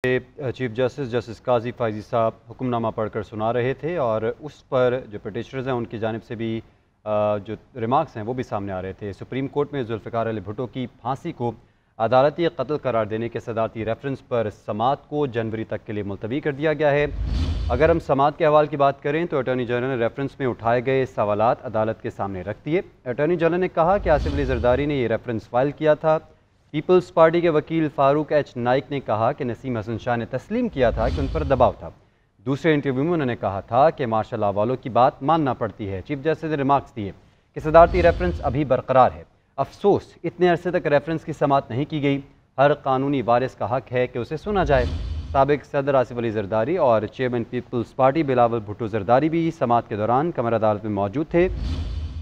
Chief justice justice काजी फायजी साहब हुक्मनामा पढ़कर सुना रहे थे और उस पर जो पिटिशनर्स हैं उनकी जानिब से भी जो रिमार्क्स हैं वो भी सामने आ रहे थे। सुप्रीम कोर्ट में जुल्फ़िकार अली भुट्टो की फांसी को अदालती कत्ल करार देने के सदारती रेफरेंस पर समाअत को जनवरी तक के लिए मुलतवी कर दिया गया है। अगर हम समाअत के हवाले की बात करें तो अटॉर्नी जनरल ने रेफरेंस में उठाए गए सवालात अदालत के सामने रख दिए। अटॉर्नी जनरल ने कहा कि आसिफ अली जरदारी ने यह रेफरेंस फाइल किया था। पीपल्स पार्टी के वकील फारूक एच नाइक ने कहा कि नसीम हसन शाह ने तस्लीम किया था कि उन पर दबाव था। दूसरे इंटरव्यू में उन्होंने कहा था कि मार्शल लॉ वालों की बात मानना पड़ती है। चीफ जस्टिस ने रिमार्क्स दिए कि सदारती रेफरेंस अभी बरकरार है। अफसोस इतने अरसे तक रेफरेंस की समाअत नहीं की गई। हर कानूनी वारिस का हक है कि उसे सुना जाए। साबिक सदर आसिफ अली जरदारी और चेयरमैन पीपल्स पार्टी बिलावल भुट्टो जरदारी भी समाअत के दौरान कमर अदालत में मौजूद थे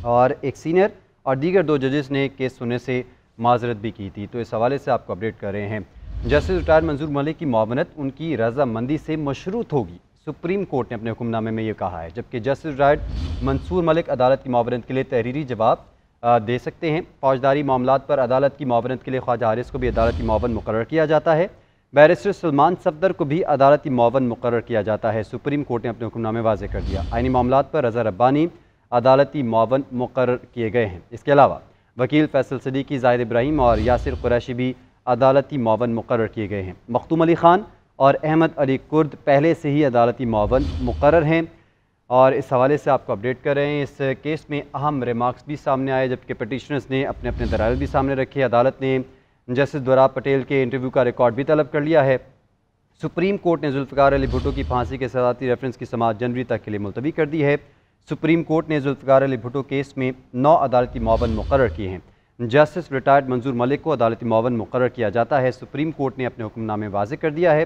और एक सीनियर और दीगर 2 जजेस ने केस सुनने से माजरत भी की थी। तो इस हवाले से आपको अपडेट कर रहे हैं। जस्टिस रिटायर्ड मंजूर मलिक की मुआवनत उनकी रजामंदी से मशरूत होगी, सुप्रीम कोर्ट ने अपने हुक्मनामे में ये कहा है। जबकि जस्टिस रिटायर्ड मंसूर मलिक अदालत की मुआवनत के लिए तहरीरी जवाब दे सकते हैं। फौजदारी मामलात पर अदालत की मुआवनत के लिए ख्वाजा हारिस को भी अदालती मुआवन मुकर्रर किया जाता है। बैरिस्टर सलमान सफदर को भी अदालती मुआवन मुकर्रर किया जाता है। सुप्रीम कोर्ट ने अपने हुक्मनामे वाज़ेह कर दिया। आइनी मामलात पर रज़ा रब्बानी अदालती मुआवन मुकर्रर किए गए हैं। इसके अलावा वकील फैसल सदीकी, जाहिद इब्राहिम और यासिर कुरैशी भी अदालती मुआवन मुकर्रर किए गए हैं। मखदूम अली खान और अहमद अली कुर्द पहले से ही अदालती मुआवन मुकर्रर हैं और इस हवाले से आपको अपडेट कर रहे हैं। इस केस में अहम रिमार्क्स भी सामने आए, जबकि पिटिशनर्स ने अपने अपने दलाइल भी सामने रखे। अदालत ने जस्टिस दोराब पटेल के इंटरव्यू का रिकॉर्ड भी तलब कर लिया है। सुप्रीम कोर्ट ने जुल्फ़िकार अली भुट्टो की फांसी के सदारती रेफरेंस की समाअत जनवरी तक के लिए मुलतवी कर दी है। सुप्रीम कोर्ट ने जुल्फ़िकार अली भुट्टो केस में 9 अदालती मुआवन मुकर्रर किए हैं। जस्टिस रिटायर्ड मंजूर मलिक को अदालती मुआवन मुकर्रर किया जाता है। सुप्रीम कोर्ट ने अपने हुक्मनामे वाज़ेह कर दिया है।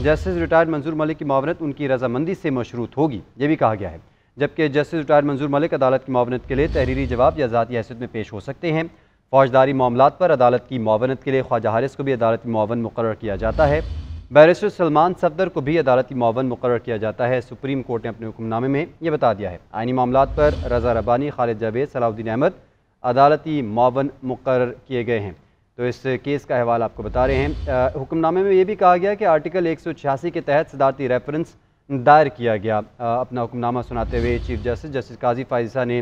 जस्टिस रिटायर्ड मंजूर मलिक की मुआवनत उनकी रजामंदी से मशरूत होगी, ये भी कहा गया है। जबकि जस्टिस रिटायर्ड मंजूर मलिक अदालत की मुआवनत के लिए तहरीरी जवाब या ज़ाती हैसियत में पेश हो सकते हैं। फौजदारी मामलात पर अदालत की मुआवनत के लिए ख्वाजा हारिस को भी अदालती मुआवन मुकर्रर किया जाता है। बैरिस्टर सलमान सफदर को भी अदालती मुआवन मुकर्रर किया जाता है। सुप्रीम कोर्ट ने अपने हुक्मनामे में यह बता दिया है। आइनी मामलात पर रज़ा रब्बानी, खालिद जावेद, सलाउद्दीन अहमद अदालती मुआवन मुकर्रर किए गए हैं। तो इस केस का अहवाल आपको बता रहे हैं। हुक्मनामे में यह भी कहा गया कि आर्टिकल 186 के तहत सदारती रेफरेंस दायर किया गया। अपना हुक्मनामा सुनाते हुए चीफ जस्टिस जस्टिस काजी फायजी साहब ने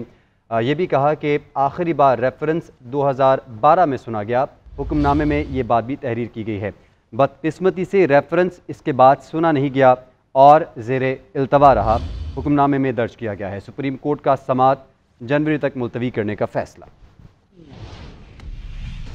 यह भी कहा कि आखिरी बार रेफरेंस 2012 में सुना गया। हुक्मनामे में ये बात भी तहरीर की गई है। बदकिस्मती से रेफरेंस इसके बाद सुना नहीं गया और ज़ेरे इल्तवा रहा, हुक्मनामे में दर्ज किया गया है। सुप्रीम कोर्ट का समाअत जनवरी तक मुलतवी करने का फैसला।